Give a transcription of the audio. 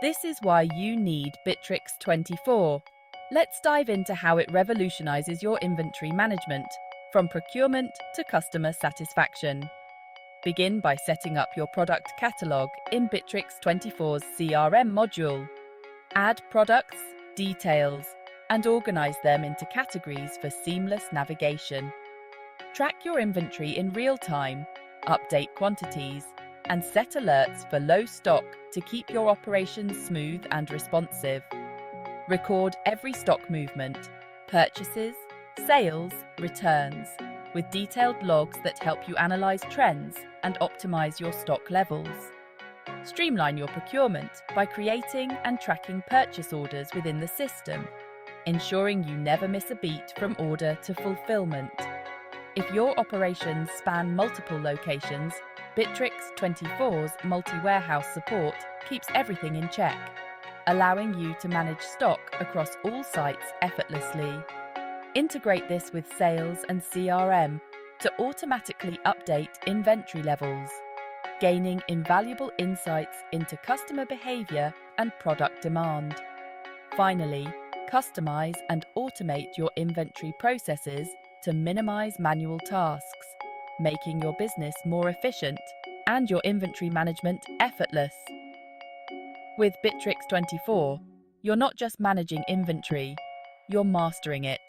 This is why you need Bittrex 24. Let's dive into how it revolutionizes your inventory management, from procurement to customer satisfaction. Begin by setting up your product catalog in Bittrex 24's CRM module. Add products, details, and organize them into categories for seamless navigation. Track your inventory in real time, update quantities, and set alerts for low stock to keep your operations smooth and responsive. Record every stock movement, purchases, sales, returns, with detailed logs that help you analyze trends and optimize your stock levels. Streamline your procurement by creating and tracking purchase orders within the system, ensuring you never miss a beat from order to fulfillment. If your operations span multiple locations, Bittrex 24's multi-warehouse support keeps everything in check, allowing you to manage stock across all sites effortlessly. Integrate this with sales and CRM to automatically update inventory levels, gaining invaluable insights into customer behavior and product demand. Finally, customize and automate your inventory processes to minimize manual tasks, making your business more efficient and your inventory management effortless. With Bittrex 24, you're not just managing inventory, you're mastering it.